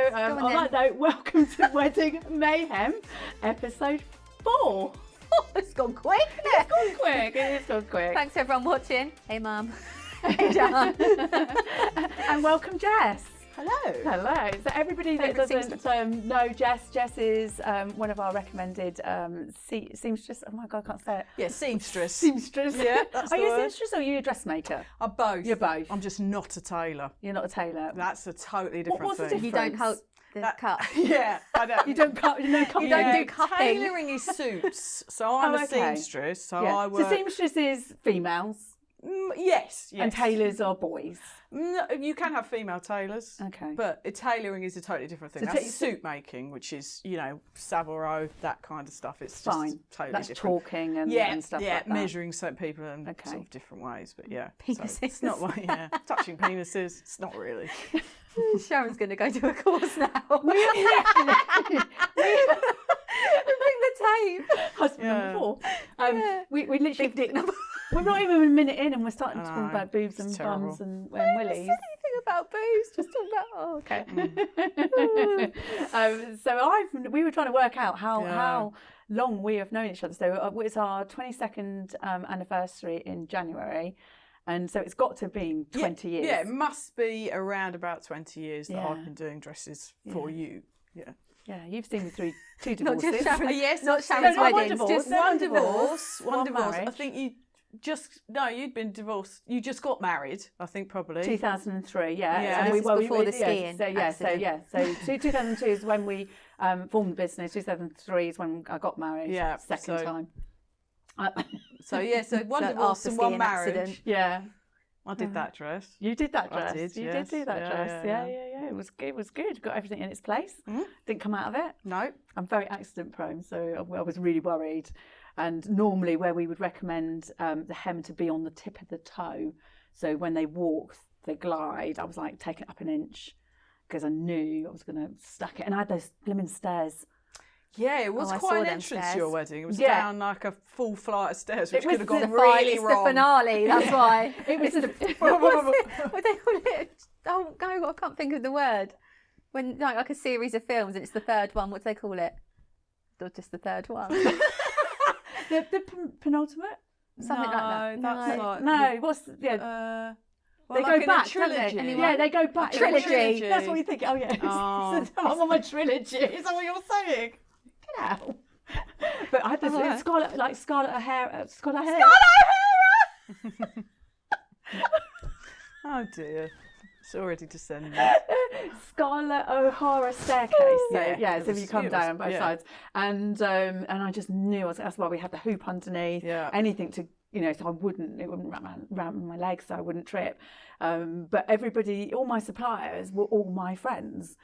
on that note, welcome to Wedding Mayhem, episode 4. It's gone quick, isn't it? It's gone quick. It is gone quick. Thanks to everyone watching. Hey, Mum. Hey, John. And welcome, Jess. Hello. Hello. So everybody that doesn't know Jess is one of our recommended seamstress. Oh my God, I can't say it. Yeah, seamstress. Seamstress. Yeah, that's Are the you a word. seamstress or are you a dressmaker? I'm both. You're both. I'm just not a tailor. You're not a tailor. That's a totally different What's the thing. difference? You don't hold the cut. Yeah, I don't. You don't cut. You don't do cupping. Tailoring is suits. So I'm a seamstress. So I work. So seamstress is females. Yes. And tailors are boys. No, you can have female tailors. Okay. But tailoring is a totally different thing. So That's suit making, which is, Savoreau, that kind of stuff. It's just Fine. totally That's different. talking and stuff like that. Measuring certain people in sort of different ways. But yeah. Penises. So it's not touching penises. It's not really. Sharon's going to go do a course now. Bring the tape. Husband number 4. We literally we're not even a minute in and we're starting to talk about boobs and bums and willies. Anything about boobs? Just talk about. Oh, okay. So we were trying to work out how long we have known each other. So it's our 22nd anniversary in January. And so it's got to be 20 years. Yeah, it must be around about 20 years that I've been doing dresses for you. Yeah. Yeah, you've seen me through 2 Not divorces. just Sharon, Yes, not Sharon's one weddings. divorce, Just one divorce. marriage. I think you'd been divorced. You just got married, I think, probably. 2003, yeah. Yeah. And This is before the skiing So 2002 is when we formed the business. 2003 is when I got married. Yeah, second time. So one So divorce after and one skiing marriage. accident. Yeah. I did that dress. You did that I dress. did, You yes. did do that Yeah, dress. yeah, Yeah. It was good. Got everything in its place. Didn't come out of it. No. I'm very accident prone, so I was really worried. And normally where we would recommend the hem to be on the tip of the toe, so when they walk, they glide, I was like, take it up an inch because I knew I was going to stack it. And I had those blimmin' stairs. Yeah, it was I quite saw an them entrance stairs. to your wedding. It was Yeah. down like a full flight of stairs, which It could have was gone the really It's wrong. the finale, that's why. It was What they call it? Oh, no, I can't think of the word. When like a series of films and it's the third one, what do they call it? Or just the third one? the penultimate? Something like that. That's like No, what's they like go in a back, don't they? trilogy. Yeah, they go back. Trilogy. That's what you think. Oh yeah, Oh. I'm on my trilogy. Is that what you're saying? Get out. But I had this Scarlett O'Hara. Oh dear, it's already descending. Scarlett O'Hara staircase. Yeah, So you come it was- down both sides, and I just knew that's why we had the hoop underneath. Yeah. Anything to so it wouldn't ram my legs, so I wouldn't trip. But everybody, all my suppliers were all my friends,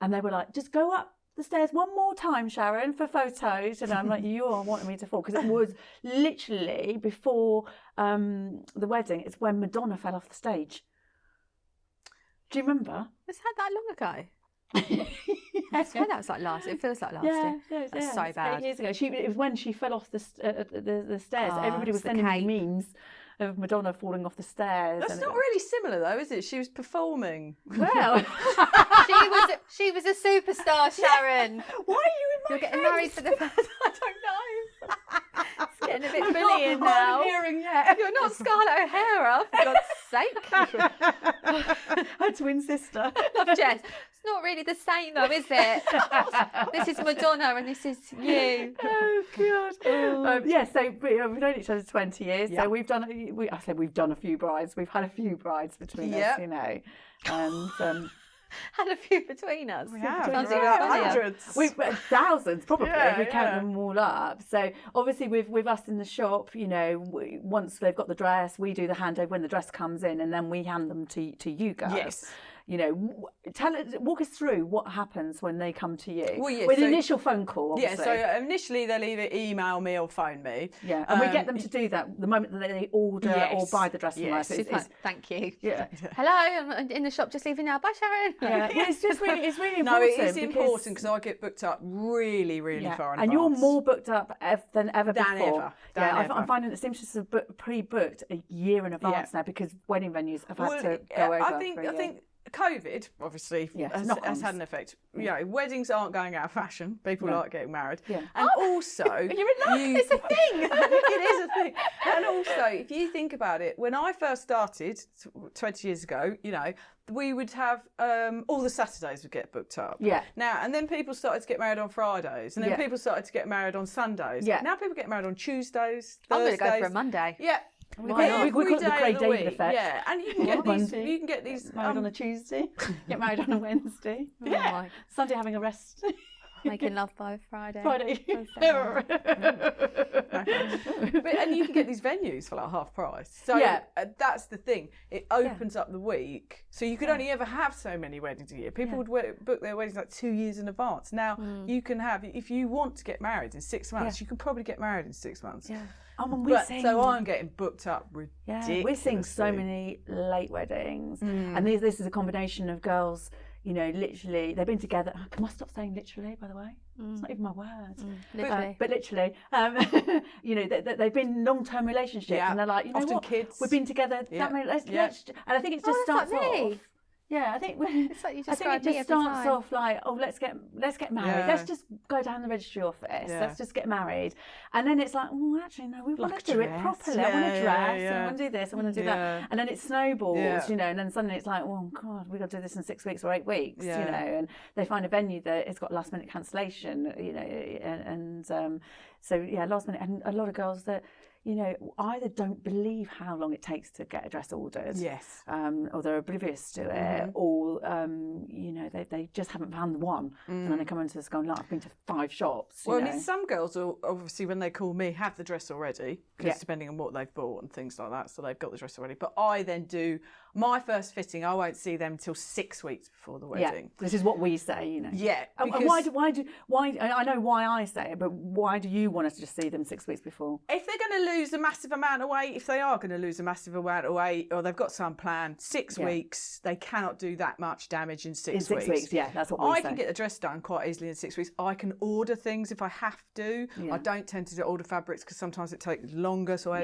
and they were like, just go up the stairs one more time, Sharon, for photos. And I'm like, you are wanting me to fall, because it was literally before the wedding. It's when Madonna fell off the stage. Do you remember? It's had that long ago. I swear that was like last. It feels like last year. That's so it's bad. 8 years ago. It was when she fell off the stairs. Oh, Everybody was it's the sending cape. me memes of Madonna falling off the stairs. That's and not really similar though, is it? She was performing. Well, she was a superstar, Sharon. why are you in my You're getting face? married for the first. I don't know. It's getting a bit bullying I'm now. hearing yet. You're not Scarlett O'Hara, for God's sake. Her twin sister. Love Jess. It's not really the same though, is it? This is Madonna and this is you. Oh God! So we've known each other 20 years. Yeah. So we've done. I said we've done a few brides. We've had a few brides between us, and Had a few between us. We have. Sounds There even are funnier. hundreds. we've thousands probably if we count Yeah. them all up. So obviously with us in the shop, once they've got the dress, we do the handover when the dress comes in, and then we hand them to you guys. Yes. Walk us through what happens when they come to you. Well, yeah, with so- an initial phone call, obviously. Yeah, so initially they'll either email me or phone me. Yeah, and we get them to do that the moment that they order or buy the dress from us. Super. Thank you. Yeah. Hello, I'm in the shop just leaving now. Bye, Sharon. Yeah, it's really important. No, it is important because I get booked up really far in and advance. you're more booked up than ever Than before. ever. I'm finding that seamstresses are pre-booked a year in advance now because wedding venues have had to go over. I think COVID obviously has had an effect. You know, weddings aren't going out of fashion. People like getting married. Yeah. And also, You're in luck. It's a thing. it is a thing. And also, if you think about it, when I first started 20 years ago, you know, we would have all the Saturdays would get booked up. Yeah. Now, and then people started to get married on Fridays, and then people started to get married on Sundays. Yeah. Now people get married on Tuesdays, Thursdays. I'm going to go for a Monday. Yeah. We call it the Craig David effect. Yeah, and you can get these. You can get these. Married on a Tuesday, get married on a Wednesday. Yeah. Sunday having a rest. Making love by Friday. But and you can get these venues for like half price. So that's the thing. It opens up the week. So you could only ever have so many weddings a year. People would book their weddings like 2 years in advance. Now you can have, if you want to get married in 6 months, you can probably get married in 6 months. Yeah. So I'm getting booked up ridiculously. Yeah, we're seeing so many late weddings, and this is a combination of girls. You know, literally, they've been together. Can I stop saying literally, by the way? It's not even my word. Literally. But literally, you know, they've been in long-term relationships, and they're like, you know often what? kids. We've been together that many. And I think it just starts off. Yeah, I think It's like you I think it just starts off like, oh, let's get married. Yeah. Let's just go down the registry office. Let's just get married, and then it's like, oh, actually, no, we want to do it properly. I want to dress. I want to do this. I want to do that. And then it snowballs, you know. And then suddenly it's like, oh God, we got to do this in 6 weeks or 8 weeks, you know. And they find a venue that has got last minute cancellation, you know, and so last minute, and a lot of girls that, you know, either don't believe how long it takes to get a dress ordered, or they're oblivious to it, or you know, they just haven't found the one, and then they come into us going, "Look, I've been to 5 shops." Well, I mean, some girls will obviously, when they call me, have the dress already, because depending on what they've bought and things like that, so they've got the dress already. But I then do my first fitting. I won't see them till 6 weeks before the wedding. Yeah, this is what we say, you know. Yeah, and why? I know why I say it, but why do you want us to just see them 6 weeks before? If they're going to lose a massive amount of weight, if they are going to lose a massive amount of weight, or they've got some plan, 6 weeks, they cannot do that much damage in 6 weeks. In 6 weeks, yeah, that's what we say. I can get the dress done quite easily in 6 weeks. I can order things if I have to. I don't tend to order fabrics because sometimes it takes longer, so I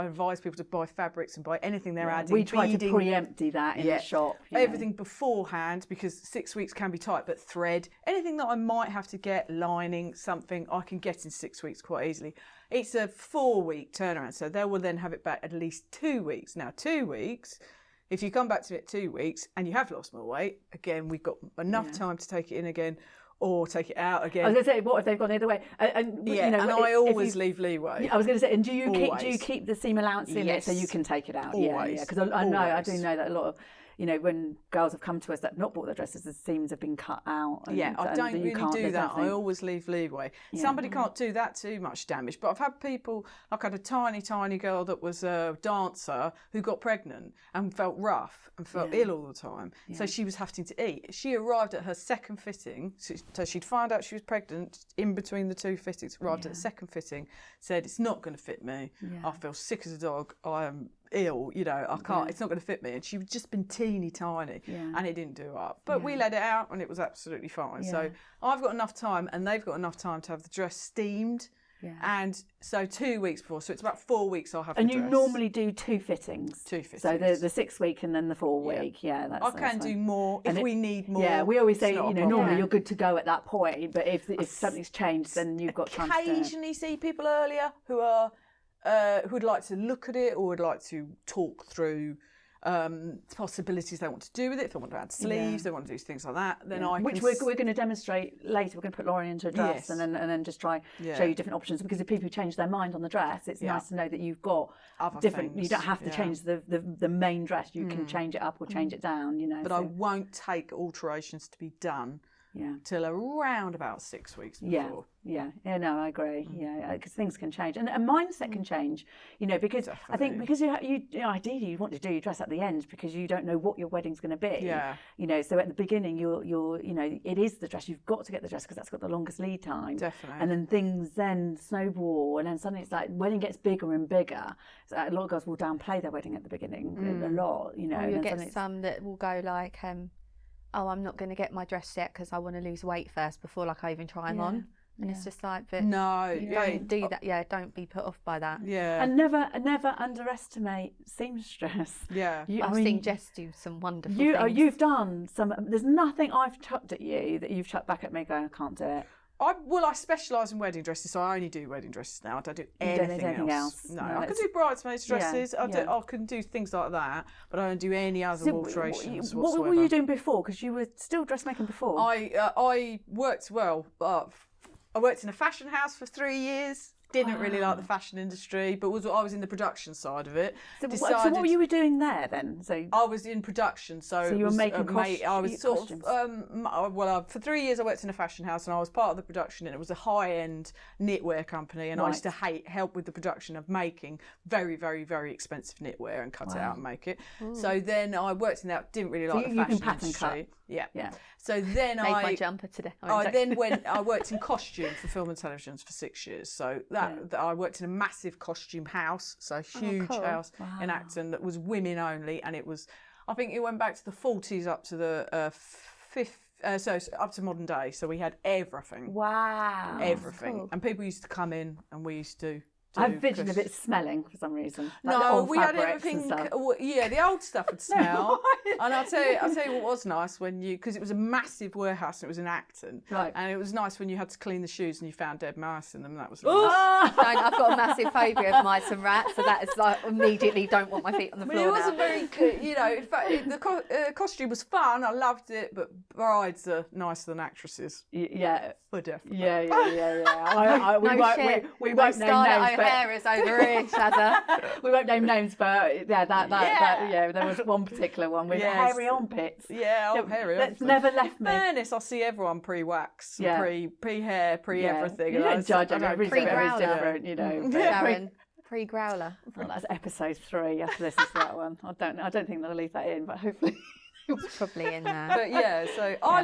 advise people to buy fabrics and buy anything they're adding. We try to pre-empty that in the shop. Everything beforehand, because 6 weeks can be tight, but thread, anything that I might have to get, lining, something, I can get in 6 weeks quite easily. It's a 4-week turnaround, so they will then have it back at least 2 weeks. Now, 2 weeks, if you come back to it 2 weeks and you have lost more weight, again, we've got enough time to take it in again or take it out again. I was going to say, what if they've gone the other way? You know, and I always leave leeway. I was going to say, and do you keep the seam allowance in it so you can take it out? Always. Yeah, because I do know that a lot of, you know, when girls have come to us that have not bought their dresses, the seams have been cut out. I don't really do that. I always leave leeway. Somebody can't do that too much damage. But I've had people, like I had a tiny girl that was a dancer who got pregnant and felt rough and felt ill all the time. So she was having to eat. She arrived at her second fitting, so she'd found out she was pregnant in between the 2 fittings, arrived at the second fitting, said, it's not going to fit me. I feel sick as a dog. I am ill, you know, I can't, it's not going to fit me. And she'd just been teeny tiny and it didn't do up. But we let it out and it was absolutely fine. So I've got enough time and they've got enough time to have the dress steamed. And so 2 weeks before, so it's about 4 weeks I'll have the dress. And you normally do 2 fittings? 2 fittings. So the 6 week and then the 4 week, I can do more if we need more. Yeah, we always say, you know, normally you're good to go at that point, but if something's changed, then you've got time to occasionally see people earlier who are who'd like to look at it or would like to talk through possibilities they want to do with it. If they want to add sleeves, they want to do things like that. Then which we're going to demonstrate later. We're going to put Laurie into a dress and then just try show you different options, because if people change their mind on the dress, it's nice to know that you've got other different things. You don't have to change the main dress. You can change it up or change it down, you know. But I won't take alterations to be done till around about 6 weeks before. No, I agree. Because things can change, and mindset can change. You know, because definitely. I think because you ideally you want to do your dress at the end because you don't know what your wedding's going to be. Yeah. You know, so at the beginning you're you know, it is the dress. You've got to get the dress because that's got the longest lead time. Definitely. And then things then snowball, and then suddenly it's like wedding gets bigger and bigger. So a lot of girls will downplay their wedding at the beginning a lot. You know, you'll get some that will go like, oh, I'm not going to get my dress yet because I want to lose weight first before like I even try them on. And it's just like, but don't do that. Yeah, don't be put off by that. Yeah. And never underestimate seamstress. Yeah. I've seen Jess do some wonderful things. You've done some. There's nothing I've chucked at you that you've chucked back at me going, I can't do it. I specialise in wedding dresses, so I only do wedding dresses now. I don't do anything else. No, I can do bridesmaids dresses. I can do things like that, but I don't do any other alterations whatsoever. What were you doing before? Because you were still dressmaking before. I worked I worked in a fashion house for 3 years. Didn't really like the fashion industry, but I was in the production side of it. So what were you doing there then? So I was in production, so you were making I was sort costumes. of for 3 years I worked in a fashion house, and I was part of the production, and it was a high-end knitwear company, and I used to help with the production of making very, very, very expensive knitwear and cut it out and make it. So then I worked in that. Didn't really like the fashion industry. Yeah. So then made my jumper today. I worked in costume for film and television for 6 years. So that I worked in a massive costume house, so a huge house in Acton that was women only, and it was, I think it went back to the 40s up to the up to modern day. So we had everything. Wow. Everything. Cool. And people used to come in, and we used to. I have vision of it smelling for some reason. Like no, we had everything. Yeah, the old stuff would smell. And I'll tell you what was nice because it was a massive warehouse and it was in Acton. Right. And it was nice when you had to clean the shoes and you found dead mice in them. That was nice. I've got a massive phobia of mice and rats, so that is like immediately don't want my feet on the floor. It wasn't very good, In fact, the costume was fun. I loved it, but brides are nicer than actresses. Yeah. For definitely. Yeah. We won't name names. Hair is over here, Shazza. We won't name names, but there was one particular one with hairy armpits. Yeah, hairy. That's never left me. In fairness, I see everyone pre-wax, pre-hair, pre-everything. You don't judge everybody's different, Sharon, pre-growler. Well, that's episode 3. After this is that one. I don't think they'll leave that in, but hopefully. It's probably in there. But so I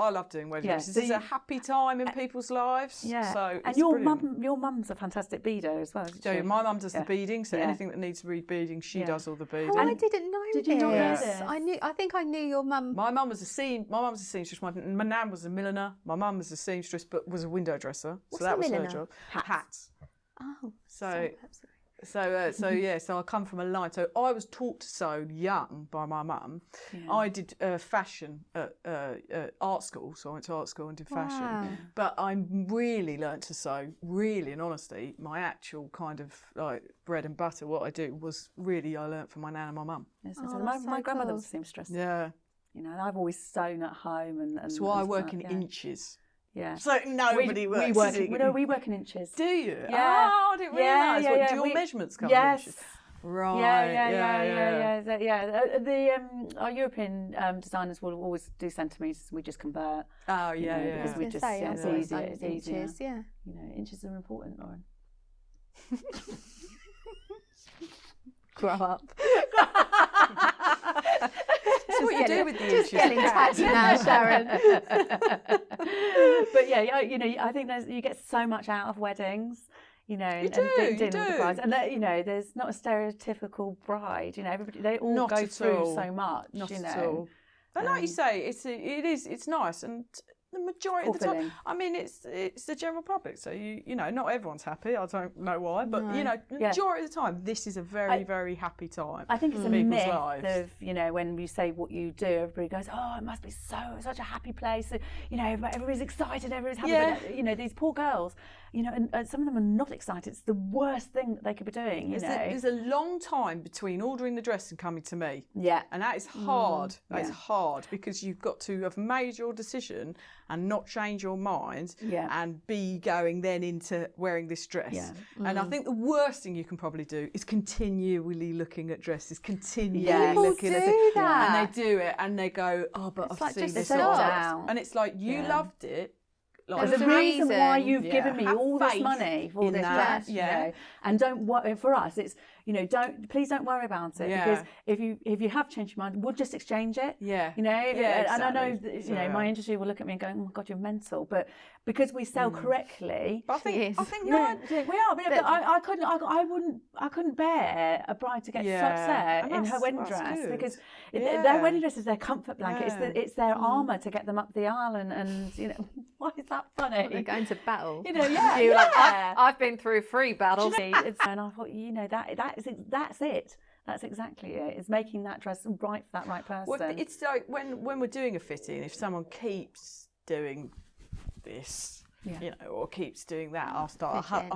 love doing wedding dresses. This is a happy time in people's lives. Yeah. So and your mum's a fantastic beader as well. So my mum does the beading, so anything that needs re-beading, she does all the beading. Oh, I didn't know this. Did you not know this? I think I knew your mum. My mum was a seamstress. My nan was a milliner. My mum was a seamstress, but was a window dresser. What's so that was milliner? her job. Hats. Oh. So I come from a line. So I was taught to sew young by my mum. Yeah. I did fashion at art school, so I went to art school and did fashion. But I really learnt to sew. Really, in honesty, my actual kind of like bread and butter, what I do was really I learnt from my nan and my mum. Yes, my grandmother was a seamstress. Yeah. I've always sewn at home and. So I work in inches. Yeah. So nobody works. We work in inches. Do you? Yeah. Oh, I didn't realise. Yeah. Do your measurements come in inches? Right. Yeah. Our European designers will always do centimetres. We just convert. Oh yeah. Because we just it's easier. It's easier. Inches, yeah. Inches are important, Lauren. Grow up. That's what you do with the inches. Just getting touched now, Sharon. But I think you get so much out of weddings. Dealing with the brides, and there's not a stereotypical bride. Everybody they all not go through so much. Not at all. And like you say, it's nice, and the majority of the time, I mean, it's the general public. So not everyone's happy. I don't know why, but the majority of the time, this is a very, very happy time. I think it's a myth of when you say what you do, everybody goes, "Oh, it must be such a happy place." Everybody's excited, everybody's happy. Yeah. But, these poor girls, and some of them are not excited. It's the worst thing that they could be doing. There's a long time between ordering the dress and coming to me. Yeah, and that is hard. That is hard because you've got to have made your decision and not change your mind and be going then into wearing this dress. Yeah. And I think the worst thing you can probably do is continually looking at dresses, continually looking at it. That. And they do it and they go, "Oh, but it's I've seen this down." And it's like, you loved it. Like, there's a reason why you've given me all this money for this dress, and don't worry. For us, it's please don't worry about it, because if you have changed your mind, we'll just exchange it. Yeah. And I know exactly. that, my industry will look at me and go, oh my God, you're mental. But because we sell correctly, But I think we are. But I couldn't bear a bride to get so upset in her wedding dress, because their wedding dress is their comfort blanket. It's their armour to get them up the aisle, and why is that funny? They're going to battle. You're like, I've been through 3 battles. And I thought, that's it. That's exactly it. It's making that dress right for that right person. Well, it's like when we're doing a fitting, if someone keeps doing this, or keeps doing that, I'll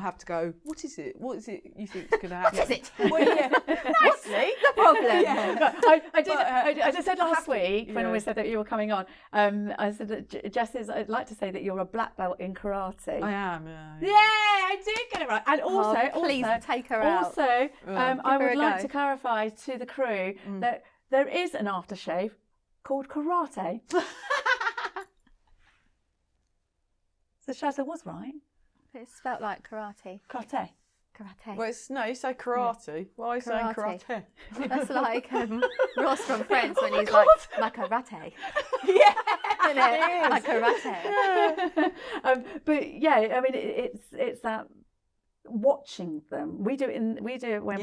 have to go, what is it? What is it you think's going to happen? What is it? Well, nicely. The problem. I just said last week when we said that you were coming on, I said that Jess I'd like to say that you're a black belt in karate. I am, Yeah, I did get it right. And also, please take her out. Also, I would like to clarify to the crew that there is an aftershave called karate. So Shazza was right. It's spelt like karate. Karate. Karate. Well, you say karate. Yeah. Why are you saying karate? That's like Ross from Friends when he's like, my karate. Yeah, my karate. But I mean, it's that watching them. We do it when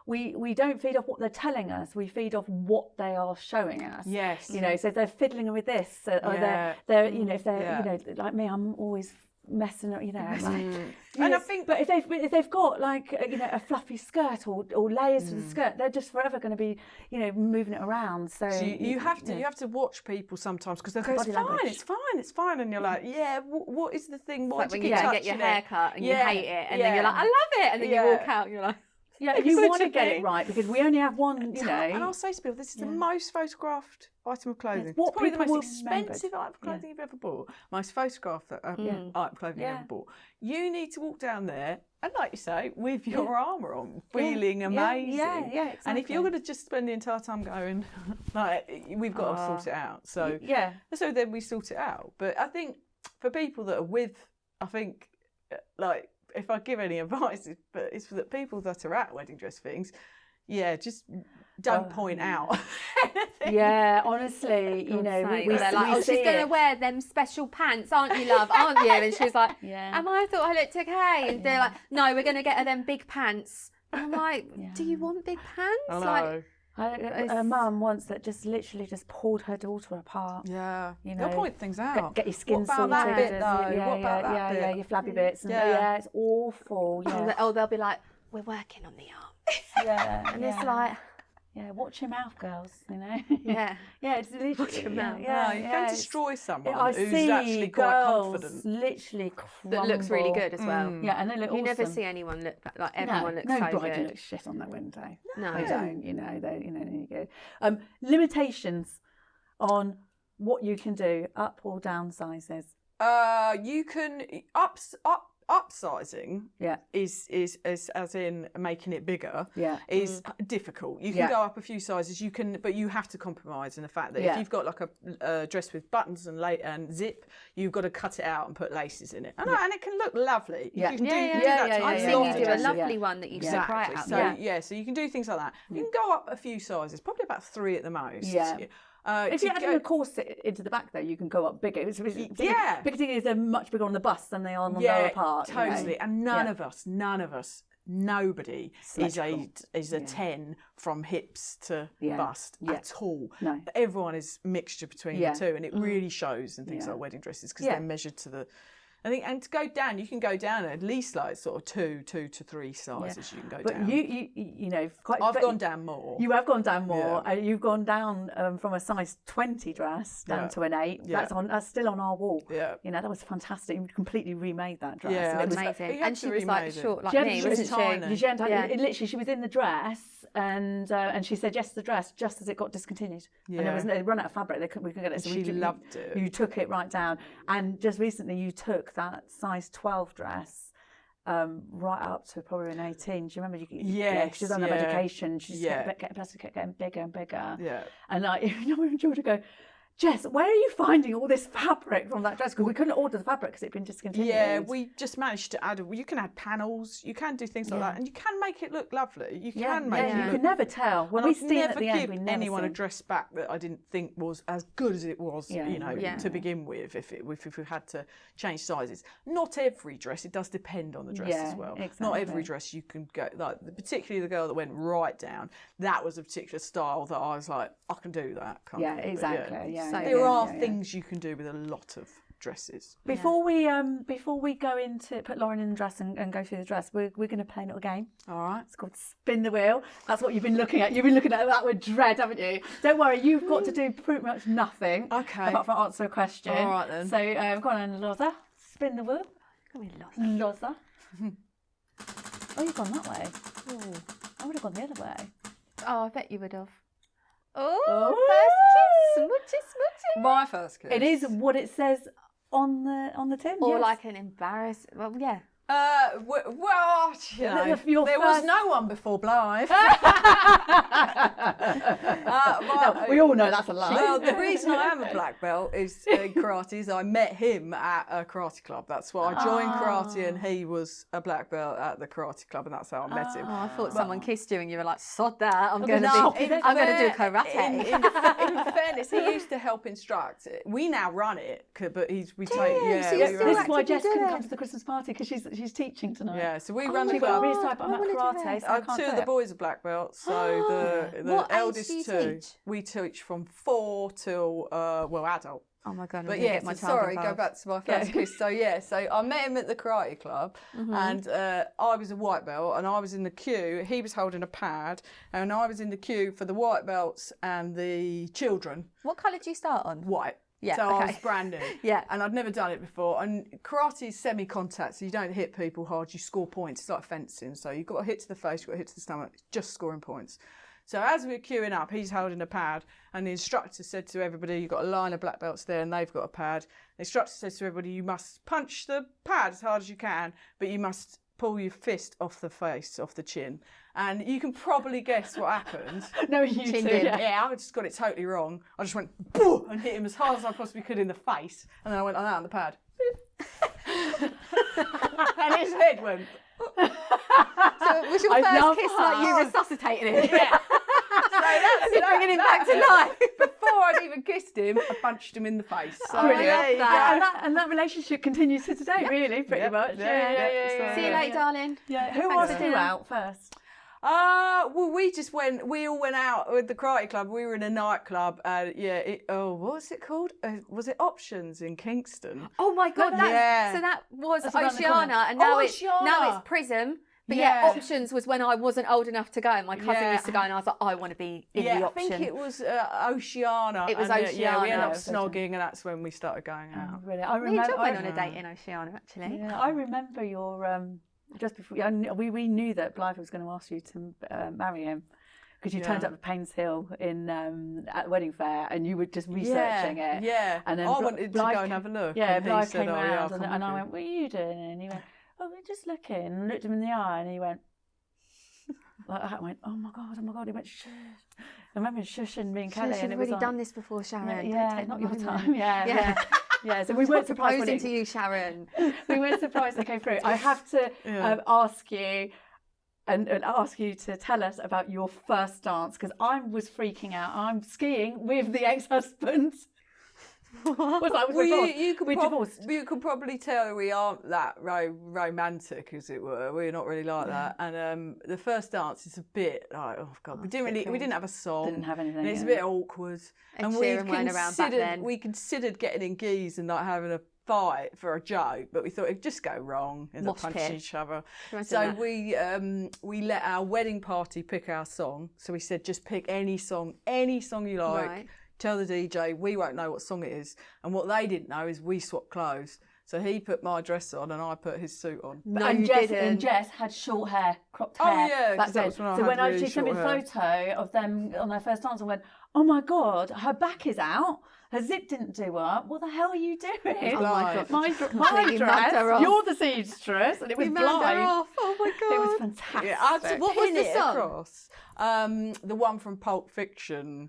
we don't feed off what they're telling us. We feed off what they are showing us. Yes. So if they're fiddling with this, or they're if they're like me, I'm always messing up, and I think, but if they've got like a fluffy skirt or layers to the skirt, they're just forever going to be moving it around. So you have to watch people sometimes, because they'll go, it's fine, and you're like, what is the thing? Why do you get your hair cut and you hate it, and then you're like, I love it, and then you walk out and you're like, you want to get it right, because we only have one, And I'll say to people, this is the most photographed item of clothing. It's probably the most people expensive item of clothing you've ever bought. Most photographed item of clothing you've ever bought. You need to walk down there, and like you say, with your armour on, feeling amazing. Yeah, exactly. And if you're going to just spend the entire time going, like, we've got to sort it out. So so then we sort it out. But I think for people that are if I give any advice, it's for the people that are at wedding dress things, just don't point out anything. Yeah, honestly, they're like, she's going to wear them special pants, aren't you, love? Aren't you? And she's like, I thought I looked okay. And they're like, no, we're going to get her them big pants. And I'm like, do you want big pants? I know. A mum once that just literally pulled her daughter apart. Yeah, they'll point things out. Get your skin sorted. What about that bit though? What about that bit? Yeah, your flabby bits. And it's awful. Yeah. They'll be like, we're working on the arms. And it's like, watch your mouth, girls. Yeah, it's literally watch your mouth. You can destroy someone who's actually quite confident. Literally crumble. That looks really good as well. Yeah, and they look awesome. You never see anyone look like everyone looks so good. No bride looks shit on their window. No, they don't. They're good. Limitations on what you can do, up or down sizes. You can upsizing is as in making it bigger is difficult. You can go up a few sizes, but you have to compromise in the fact that if you've got like a dress with buttons and zip, you've got to cut it out and put laces in it, and it can look lovely. You can do that. I've seen you do a lovely one that you can try out. So you can do things like that. You can go up a few sizes, probably about 3 at the most. If you're adding a corset into the back, though, you can go up bigger. Particularly if they're much bigger on the bust than they are on the lower part. Totally. And none of us, nobody is a 10 from hips to bust at all. No. Everyone is mixture between the two, and it really shows in things like wedding dresses, because they're measured to the. I think, and to go down, you can go down at least like sort of 2 to 3 sizes. You can go down. But I've gone down more. You have gone down more. You've gone down from a size 20 dress down to an 8. That's still on our wall. Yeah. That was fantastic. You completely remade that dress. Yeah, it was amazing. And she was like short like me, wasn't she? Literally, she was in the dress, and she said yes to the dress just as it got discontinued. Yeah. And they run out of fabric. We couldn't get it. So she loved it. You took it right down, and just recently you took that size 12 dress right up to probably an 18. Do you remember? She was on the medication. She just kept getting bigger and bigger. Yeah. And when Georgia go, Jess, where are you finding all this fabric from that dress? Because we couldn't order the fabric because it'd been discontinued. Yeah, we just managed to add. You can add panels. You can do things like that, and you can make it look lovely. You can make it. You can never tell. When we steam at the end, we never anyone see. a dress back that I didn't think was as good as it was. To begin with, if we had to change sizes. Not every dress. It does depend on the dress as well. Exactly. Not every dress you can go. Like particularly the girl that went right down. That was a particular style that I was like, I can do that. Exactly. Yeah. So there are things you can do with a lot of dresses. Before we go into put Lauren in the dress and go through the dress, we're going to play a little game. All right. It's called Spin the Wheel. That's what you've been looking at. You've been looking at that with dread, haven't you? Don't worry, you've got to do pretty much nothing. Okay. Apart from answer a question. All right then. So go on, Loza. Spin the wheel. Loza. Oh, you've gone that way. Oh, I would have gone the other way. Oh, I bet you would have. Oh, first kiss, smoochy. My first kiss. It is what it says on the tin. Or like an embarrassing. Well, yeah. There was no one before Blythe. We all know that's a lie. Well, the reason I am a black belt is in karate is I met him at a karate club. That's why I joined karate, and he was a black belt at the karate club, and that's how I met him. Oh, I thought someone kissed you and you were like, sod that, I'm going to do karate. In fairness, he used to help instruct. We now run it, but this is why Jess couldn't come to the Christmas party, because she's teaching tonight. Yeah, so we run the club. club. I'm at karate, so I can't two of the boys are black belts, so the eldest age do you two, teach? we teach from 4 till adult. Oh my God! But yeah, go back to my first kiss. So I met him at the karate club, and I was a white belt, and I was in the queue. He was holding a pad, and I was in the queue for the white belts and the children. What colour did you start on? White. Yeah, so I was brand new. Yeah. And I'd never done it before. And karate is semi-contact, so you don't hit people hard, you score points. It's like fencing. So you've got a hit to the face, you've got a hit to the stomach, just scoring points. So as we were queuing up, he's holding a pad, and the instructor said to everybody, you've got a line of black belts there, and they've got a pad. The instructor says to everybody, you must punch the pad as hard as you can, but you must pull your fist off the face, off the chin. And you can probably guess what happened. No, you did. Yeah, I just got it totally wrong. I just went, boo, and hit him as hard as I possibly could in the face. And then I went like that on the pad. And his head went. So was your first kiss like you resuscitated him? Yeah. So that's bringing him back to life. Before I'd even kissed him, I punched him in the face. So I love that. And that relationship continues to today, really, pretty much. Yeah. See you later, darling. Yeah. Who wants to do out first? Well, we all went out with the karate club. We were in a nightclub. What was it called? Was it Options in Kingston? Oh my God! So that was Oceana, and now it's Prism. But Options was when I wasn't old enough to go, and my cousin used to go, and I was like, I want to be in the Option. I think it was Oceana. It was Oceana. We ended up snogging, and that's when we started going out. Really? Me and John went on a date in Oceana, actually. Yeah, I remember your just before we knew that Blythe was going to ask you to marry him, because you turned up at Paynes Hill at the wedding fair, and you were just researching it. Yeah, and then I wanted to go and have a look. Yeah, Blythe came around, and I went, "What are you doing?" And he went, "Oh, we're just looking." And looked him in the eye, and he went like that. I went, "Oh my God!" He went, "Shh." I remember shushing me and Kelly, and it was really done this before, Sharon. Yeah, not your time. Yeah. So we weren't surprised proposing to you, Sharon. We weren't surprised they came through. I have to ask you and ask you to tell us about your first dance, because I was freaking out. I'm skiing with the ex-husband. You could probably tell we aren't that romantic, as it were. We're not really like that. And the first dance is a bit like, oh God, we didn't have a song. Didn't have anything. And it's a bit awkward. And we considered getting in geese and not having a fight for a joke, but we thought it'd just go wrong and punch each other. So we let our wedding party pick our song. So we said, just pick any song you like. Right. Tell the DJ, we won't know what song it is. And what they didn't know is we swapped clothes. So he put my dress on and I put his suit on. And Jess had short hair, cropped hair. Oh yeah, that's it. So when she sent me a photo of them on their first dance, I went, "Oh my God, her back is out. Her zip didn't do up. What the hell are you doing?" Oh my God. My dress. You're the seamstress, and it was blind. Oh my God. It was fantastic. Yeah, what was the song? The one from Pulp Fiction.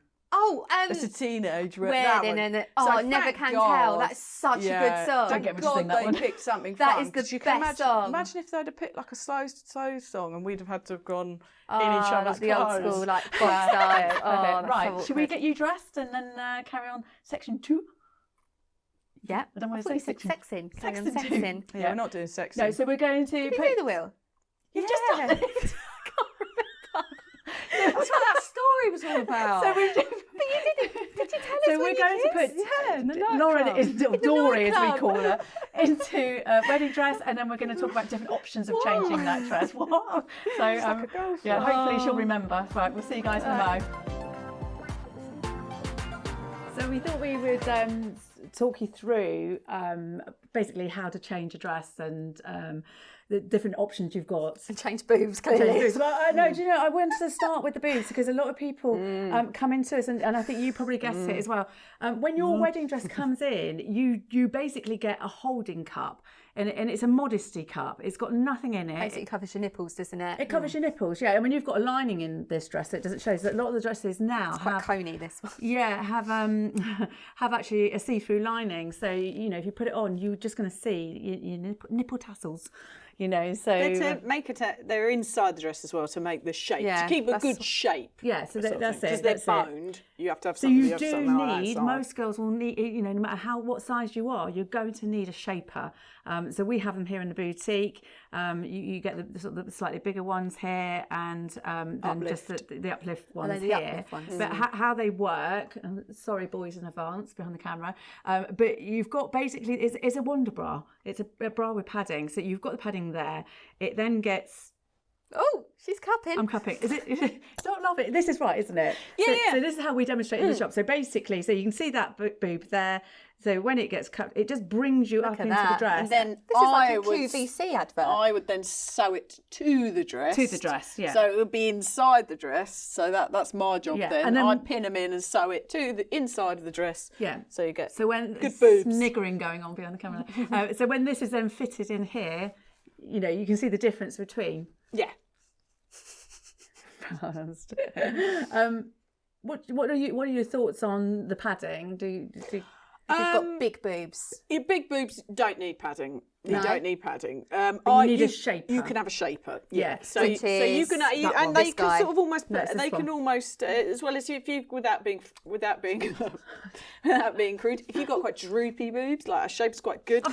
It's a teenage wedding, and Never Can Tell. That's such a good song. Thank God they picked something fun. That is the best song. Imagine if they'd have picked like a slow song, and we'd have had to have gone in each other's like the old clothes. school, like box style. Right, should we get you dressed and then carry on section 2? Yeah, I don't want to say say sexing. Sexing. Yeah, we're not doing sexing. No, so we're going to. Can you do the wheel? You've just done it. I can't remember. That's what that story was all about. So we've. But you didn't. Did you tell us? So we're going to put Lauren, Dory as we call her, into a wedding dress, and then we're going to talk about different options of changing that dress. What? So yeah, hopefully she'll remember. Right, we'll see you guys in a mo. So we thought we would talk you through basically how to change a dress and the different options you've got. And change boobs, clearly. Well, no, do you know, I wanted to start with the boobs because a lot of people come into us, and I think you probably guessed it as well. When your wedding dress comes in, you basically get a holding cup. And it's a modesty cup. It's got nothing in it. Basically covers your nipples, doesn't it? It covers your nipples, yeah. I mean, you've got a lining in this dress that doesn't show. So a lot of the dresses now it's quite coney, this one. Yeah, have actually a see-through lining. So, you know, if you put it on, you're just going to see your nipple tassels. You know, so they're to make they're inside the dress as well to make the shape, to keep a good shape. Yeah, so that's it. Because they're boned, you have to have something. So you do need. Most girls will need. You know, no matter what size you are, you're going to need a shaper. So we have them here in the boutique. You get the sort of the slightly bigger ones here, and then just the uplift ones here. Uplift ones. But how they work? Sorry, boys, in advance behind the camera. But you've got basically it's a wonder bra. It's a bra with padding. So you've got the padding there. It then gets. Oh, she's cupping. I'm cupping. Is it? Don't love it. This is right, isn't it? Yeah. So this is how we demonstrate in the shop. So basically, so you can see that boob there. So when it gets cut, it just brings you up into the dress. And then this is like a QVC advert. I would then sew it to the dress. To the dress, yeah. So it would be inside the dress. So that's my job then. And then I pin them in and sew it to the inside of the dress. Yeah. So you get when good boobs. Sniggering going on behind the camera. So when this is then fitted in here, you know, you can see the difference between. Yeah. What are your thoughts on the padding? You've got big boobs. Your big boobs don't need padding. You don't need padding. You need a shaper. You can have a shaper. Yeah. So you can, and they can sort of almost. No, they can almost, as well as if you, without being crude. If you've got quite droopy boobs, like a shape's quite good.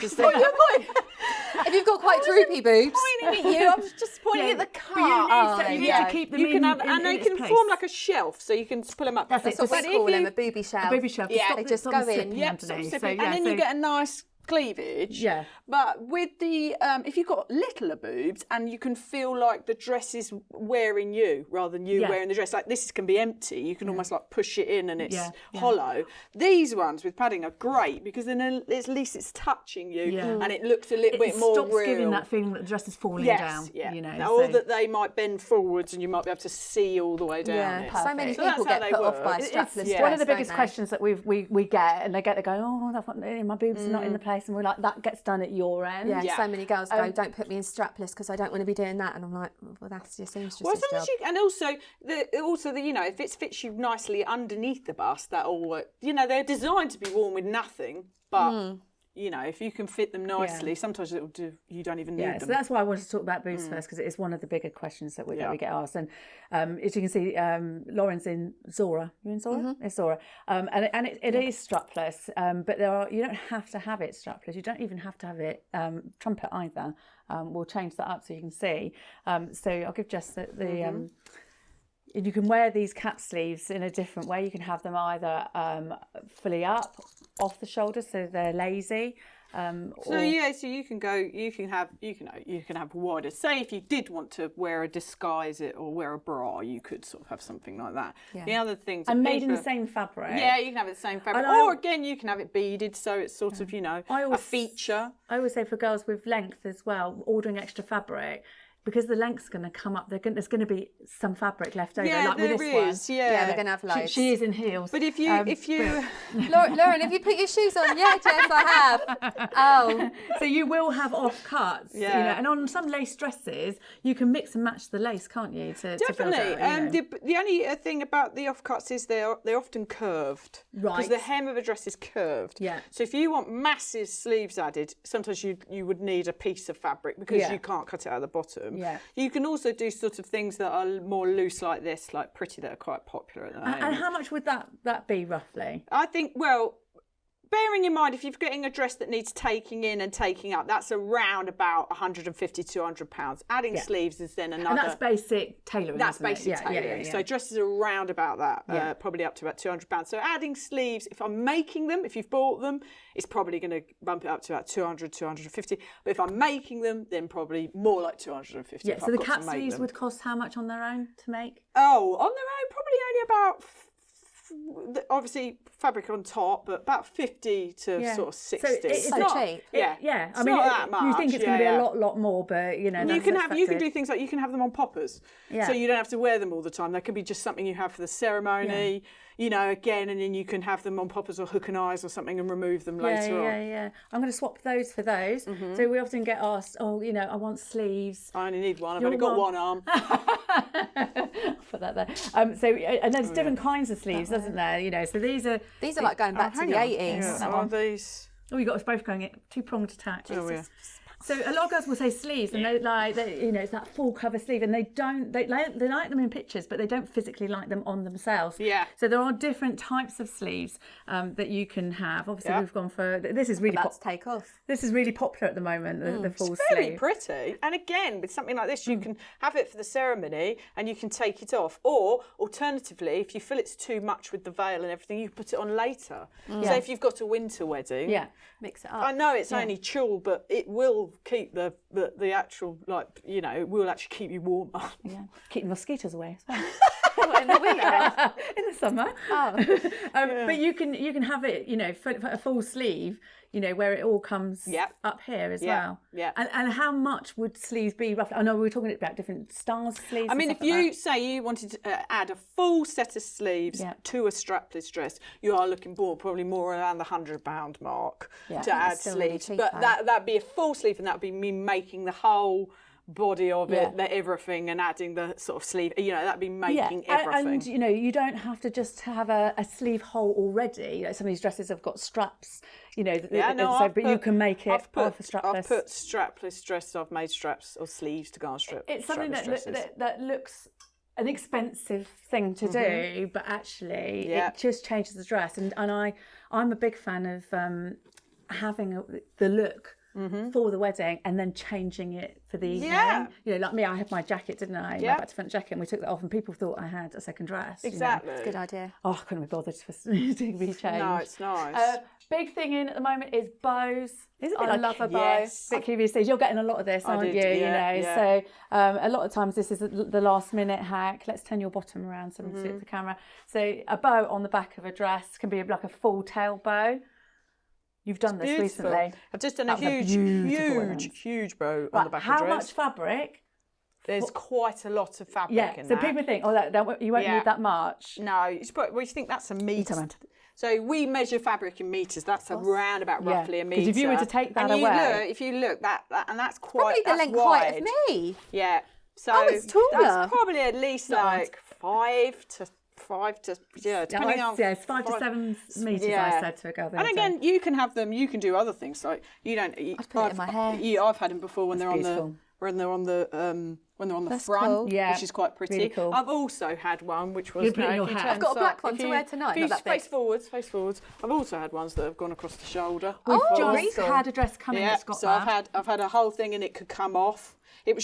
If you've got quite droopy boobs. Pointing at you, I was just pointing at the car. You need to keep them in. And they can form like a shelf, so you can pull them up. That's it. That's what we call them, a booby shelf. A booby shelf. Yeah. They just go in. Yep. And then you get a nice cleavage. Yeah. But with the if you've got littler boobs and you can feel like the dress is wearing you rather than you wearing the dress, like this can be empty, you can almost like push it in and it's hollow. These ones with padding are great because then at least it's touching you and it looks a little bit more real. It stops giving that feeling that the dress is falling down. Yeah. You know, or that they might bend forwards and you might be able to see all the way down. Yeah, so many people get put off by a strapless dress. It's one of the biggest questions that we get, and they go, oh, my boobs are not in the place, and we're like, that gets done at your end. Yeah, so many girls go, don't put me in strapless because I don't want to be doing that, and I'm like, well, that's your seamstress's job. And also the you know, if it fits you nicely underneath the bust, that all work. You know, they're designed to be worn with nothing, but you know, if you can fit them nicely, sometimes it will do. You don't even need them. So that's why I wanted to talk about boobs first, because it is one of the bigger questions that we get asked. And as you can see, Lauren's in Zora. You're in Zora? Mm-hmm. It's Zora. And it is strapless, but you don't have to have it strapless. You don't even have to have it trumpet either. We'll change that up so you can see. So I'll give Jess the you can wear these cap sleeves in a different way. You can have them either fully up, off the shoulders, so they're lazy. So you can go. You can have wider. Say if you did want to wear a disguise it or wear a bra, you could sort of have something like that. Yeah. The other things and made in the same fabric. Yeah, you can have it the same fabric. Or again, you can have it beaded, so it's sort of a feature. I always say for girls with length as well, ordering extra fabric. because the length's going to come up, there's going to be some fabric left over, Yeah, like with there this is. one. Yeah, they're going to have loads. She is in heels. But if you, Lauren, have you put your shoes on? Yeah, Jess, I have. Oh. So you will have off cuts, you know, and on some lace dresses, you can mix and match the lace, can't you? Definitely. To build out, the only thing about the offcuts is they're often curved. Right. Because the hem of a dress is curved. Yeah. So if you want massive sleeves added, sometimes you would need a piece of fabric because you can't cut it out of the bottom. Yeah. You can also do sort of things that are more loose like this, like Pretty, that are quite popular at the moment. And how much would that be roughly? I think, well, bearing in mind, if you're getting a dress that needs taking in and taking up, that's around about £150, £200. Adding sleeves is then another. And that's basic tailoring. That's isn't it? basic tailoring. So dresses are around about that, probably up to about £200. So adding sleeves, if I'm making them, if you've bought them, it's probably going to bump it up to about 200, 250. But if I'm making them, then probably more like 250. Yeah. So the cap sleeves would cost how much on their own to make? Oh, on their own, probably only about. Obviously fabric on top, but about 50 to sort of 60. So it's so cheap. Yeah. I mean, not that much. You think it's going to be a lot more, but you know. You can do things like you can have them on poppers, so you don't have to wear them all the time. That could be just something you have for the ceremony, you know, again, and then you can have them on poppers or hook and eyes or something and remove them later on. Yeah. I'm going to swap those for those. So we often get asked, oh, you know, I want sleeves. I only need one. I've only got one arm. I'll put that there. And there's different kinds of sleeves, isn't there? You know, so these are like going back to the 80s. Yeah, one of these. Oh, you got us both going two-pronged attach. Oh, yeah. So a lot of girls will say sleeves, and they you know, it's that full cover sleeve, and they like them in pictures, but they don't physically like them on themselves. Yeah. So there are different types of sleeves that you can have. Obviously, we've gone for this is really take off. This is really popular at the moment. The full It's very sleeve. pretty. And again, with something like this, you can have it for the ceremony and you can take it off. Or alternatively, if you feel it's too much with the veil and everything, you put it on later. So if you've got a winter wedding, mix it up. I know it's only tulle, but it will keep the actual, like, you know, it will actually keep you warmer. Yeah, keep the mosquitoes away as well. What, in the winter? In the summer. But you can have it, you know, for a full sleeve, you know, where it all comes up here as well. Yeah. And how much would sleeves be roughly? I know we were talking about different styles of sleeves. I mean, if you say you wanted to add a full set of sleeves to a strapless dress, you are looking probably more around the £100 mark to add sleeves. Really cheap, but that'd be a full sleeve, and that'd be me making the whole body of it, everything, and adding the sort of sleeve. You know, that'd be making everything. And you know, you don't have to just have a sleeve hole already. You know, some of these dresses have got straps. You know, you can make it for strapless. I've put strapless dresses. I've made straps or sleeves to go on It's something that looks an expensive thing to do, but actually it just changes the dress. And I'm a big fan of having the look for the wedding and then changing it for the evening. You know, like me, I had my jacket, didn't I? My back to front jacket, and we took that off, and people thought I had a second dress. Exactly. It's a good idea. Oh, I couldn't be bothered to be changed. No, it's nice. Big thing in at the moment is bows. I love a bow. Yes. Particularly these days, you're getting a lot of this, aren't you? So a lot of times this is the last minute hack. Let's turn your bottom around so we can see it with the camera. So a bow on the back of a dress can be like a full tail bow. You've done this recently. I've just done a huge bow on the back of the dress. How much fabric? There's quite a lot of fabric in so that. people think, you won't need that much. No, you think that's a metre. So we measure fabric in metres. That's around about roughly a metre. Because if you were to take that away, if you look, and that's quite probably the length height of me. Yeah. So it's taller. That's probably at least like 5 to depending on 5 to 7 metres. I said to a girl. And again, you can have them. You can do other things. Like you don't. I put it in my hair. I've had them before when they're on the front, which is quite pretty. Really cool. I've also had one which was. I've got a black one to wear tonight. Not that face forwards. I've also had ones that have gone across the shoulder. We've just had a dress coming that's got that. I've had a whole thing and it could come off. It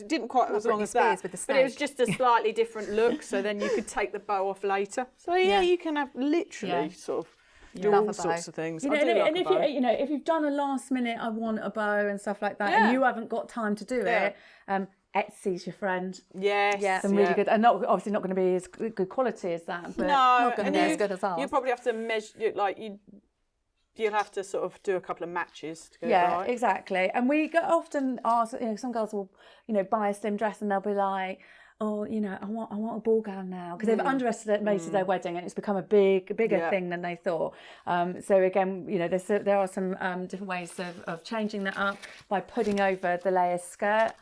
didn't quite as long as that, but it was just a slightly different look. So then you could take the bow off later. So you can have literally sort of. Do all sorts of things. If you've done a last minute, I want a bow and stuff like that, and you haven't got time to do it, Etsy's your friend. Yes, some really good, and obviously not going to be as good quality as that, but not going to be as good as ours. You probably have to measure, you'll have to sort of do a couple of matches to get it right. Exactly. And we often ask, some girls will, buy a slim dress and they'll be like, oh, I want a ball gown now, because they've underestimated their wedding and it's become a bigger thing than they thought. So again, there are some different ways of changing that up by putting over the layer skirt.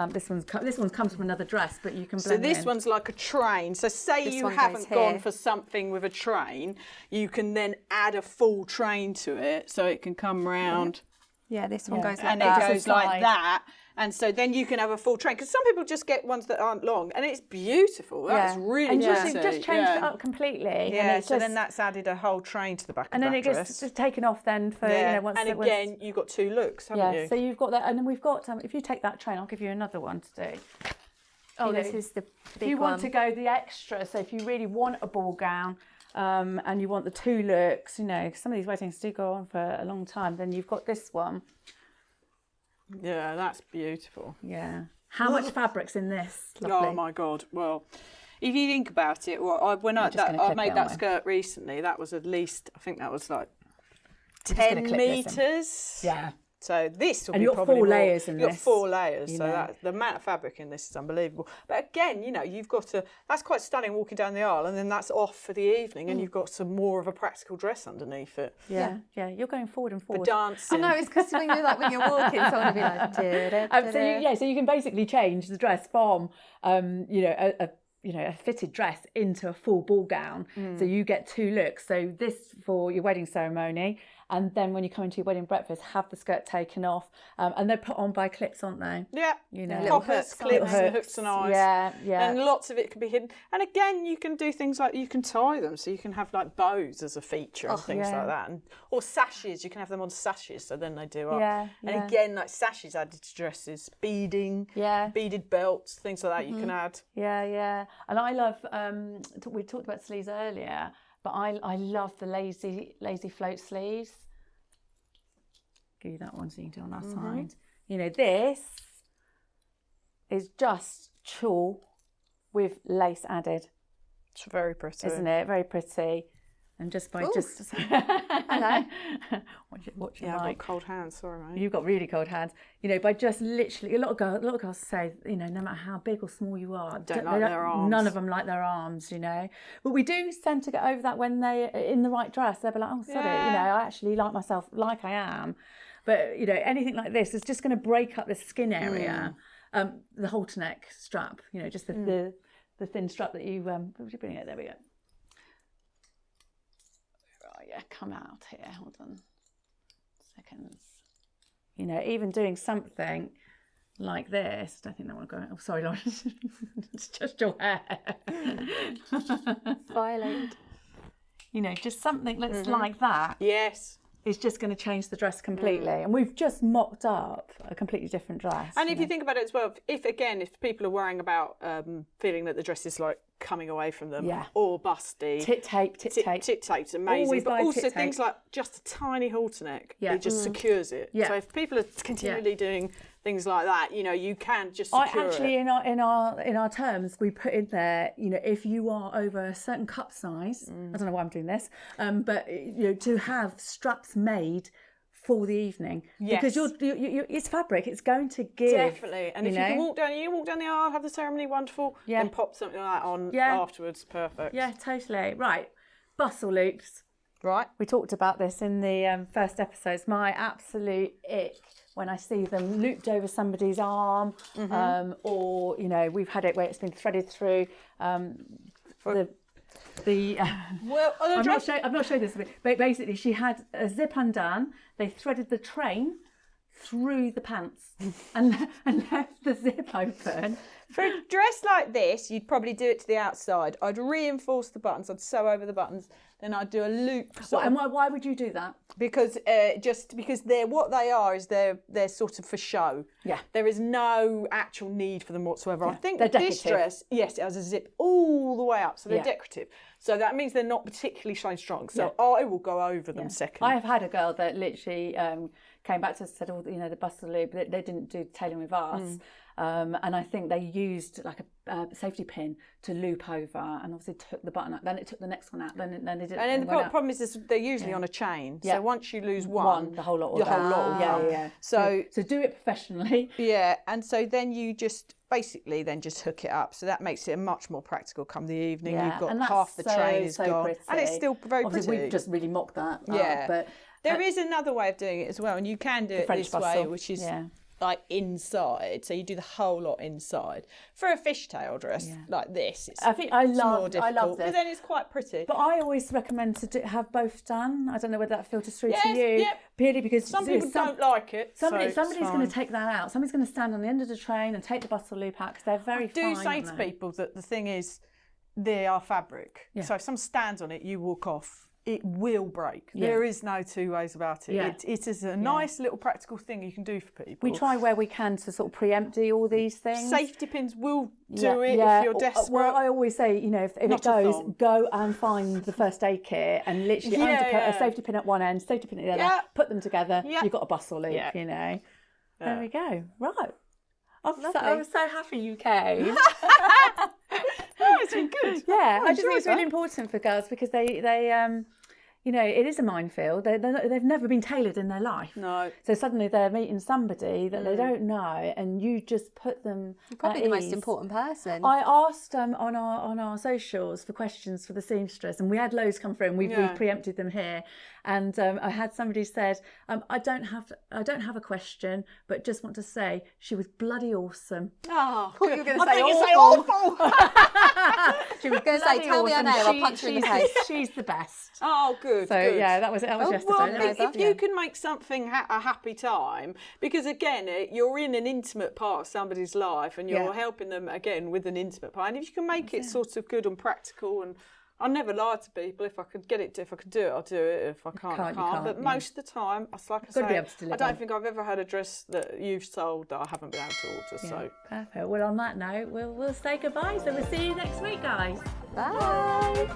This one comes from another dress, but you can blend So this in. one's like a train. So say you haven't gone for something with a train, you can then add a full train to it, so it can come round. Yeah, this one goes like and that. And it goes like that. And so then you can have a full train, because some people just get ones that aren't long, and it's beautiful. That's really and pretty. just changed it up completely. Yeah, and so then that's added a whole train to the back of that dress. And then it gets just taken off then for, once and again, you've got 2 looks, haven't you? So you've got that, and then we've got, if you take that train, I'll give you another one to do. Oh, this is the big one. If you want to go the extra, so if you really want a ball gown, and you want the 2 looks, some of these weddings do go on for a long time, then you've got this one. Yeah, that's beautiful. Yeah. How much fabric's in this? Lovely. Oh my God. Well, if you think about it, I made that skirt recently, that was at least, I think that was like 10 metres. Yeah. So this will and be you've got probably 4 layers in this. You've got 4 layers, so the amount of fabric in this is unbelievable. But again, you've got that's quite stunning walking down the aisle, and then that's off for the evening, and you've got some more of a practical dress underneath it. Yeah, you're going forward and forward. For dancing. I know, it's because when you're walking, someone will be like, so you can basically change the dress from, a fitted dress into a full ball gown. So you get 2 looks. So this for your wedding ceremony, and then when you come into your wedding breakfast, have the skirt taken off, and they're put on by clips, aren't they? Yeah, poppers, clips, and hooks and eyes. Yeah. And lots of it can be hidden. And again, you can do things like you can tie them, so you can have like bows as a feature and things like that, or sashes. You can have them on sashes, so then they do up. And again, like sashes added to dresses, beading, beaded belts, things like that. You can add. Yeah. And I love. We talked about sleeves earlier, but I love the lazy float sleeves. Give you that one so you can do on that side. This is just tulle with lace added. It's very pretty, isn't it? Very pretty. And just by hello. Watch your I've mic. got cold hands. Sorry, mate. You've got really cold hands. By just literally, a lot of girls say, no matter how big or small you are, don't like their arms. None of them like their arms, But we do tend to get over that when they're in the right dress. They'll be like, oh, sorry, I actually like myself like I am. But anything like this is just going to break up the skin area. The halter neck strap, just the thin strap that you. Would you bring it? There we go. Come out here. Hold on. Seconds. Even doing something like this. I don't think that one will go. Oh, sorry, Lauren. It's just your hair. Violate. Just something that's like that. Yes. Is just going to change the dress completely. And we've just mocked up a completely different dress. And if you think about it as well, if people are worrying about feeling that the dress is like coming away from them or busty. Tit tape's amazing. Always but also tit things like just a tiny halter neck. Yeah. It just secures it. Yeah. So if people are continually doing things like that, you can just secure it. In our terms, we put in there, if you are over a certain cup size, I don't know why I'm doing this, but to have straps made for the evening, because you're it's fabric. It's going to give definitely. And if you can walk down the aisle, have the ceremony, wonderful. Then pop something like that on afterwards. Perfect. Yeah, totally. Right, bustle loops. Right. We talked about this in the first episodes. My absolute ick when I see them looped over somebody's arm, or we've had it where it's been threaded through. I've not showed this, but basically she had a zip undone. They threaded the train through the pants and left the zip open. For a dress like this, you'd probably do it to the outside. I'd reinforce the buttons. I'd sew over the buttons. Then I'd do a loop. And why would you do that? Because they're what they are is they're sort of for show. Yeah. There is no actual need for them whatsoever. Yeah. I think they're this decorative. dress, yes, it has a zip all the way up, so they're decorative. So that means they're not particularly shine strong. So I will go over them second. I have had a girl that literally came back to us and said, the bustle loop, they didn't do tailoring with us. And I think they used like a safety pin to loop over, and obviously took the button out. Then it took the next one out. Then it didn't. And then the problem is they're usually on a chain. So once you lose one, the whole lot will go. Yeah. So do it professionally. Yeah, and so then you just basically just hook it up. So that makes it a much more practical come the evening. You've got half the train is gone. Pretty. And it's still very obviously, pretty. We've just really mocked that up, but there is another way of doing it as well, and you can do it French this way, which is like inside. So you do the whole lot inside. For a fishtail dress like this, it's more difficult, I love this. but then it's quite pretty. But I always recommend to have both done. I don't know whether that filters through to you. Purely because some people don't like it. Somebody's going to take that out. Somebody's going to stand on the end of the train and take the bustle loop out because they're very fine. I do say to people that the thing is, they are fabric. So if someone stands on it, you walk off. It will break. There is no two ways about it. It is a nice little practical thing you can do for people. We try where we can to sort of preempt all these things. Safety pins will do it if you're desperate. Well, I always say, if it goes, go and find the first aid kit and literally put a safety pin at one end, safety pin at the other, put them together, you've got a bustle loop, There we go. Right. I'm so happy you came. It's been good. Yeah, I just think it's really important for girls because they it is a minefield. They've never been tailored in their life. No. So suddenly they're meeting somebody that they don't know, and you just put them. You're probably the most important person. I asked on our socials for questions for the seamstress, and we had loads come through, and we've preempted them here. And I had somebody said, I don't have a question, but just want to say she was bloody awesome. Oh, you were going to say awful. She was going to say, tell me her name, I'll punch her in the face. She's the best. Oh, good. So yeah, that was yesterday. Well, if you can make something a happy time, because again, you're in an intimate part of somebody's life, and you're helping them again with an intimate part. And if you can make it sort of good and practical, and I never lie to people. If I could do it, I'll do it. If I can't, I can't. But most of the time, it's like I say, I don't think I've ever had a dress that you've sold that I haven't been able to alter. So perfect. Well, on that note, we'll say goodbye. So we'll see you next week, guys. Bye.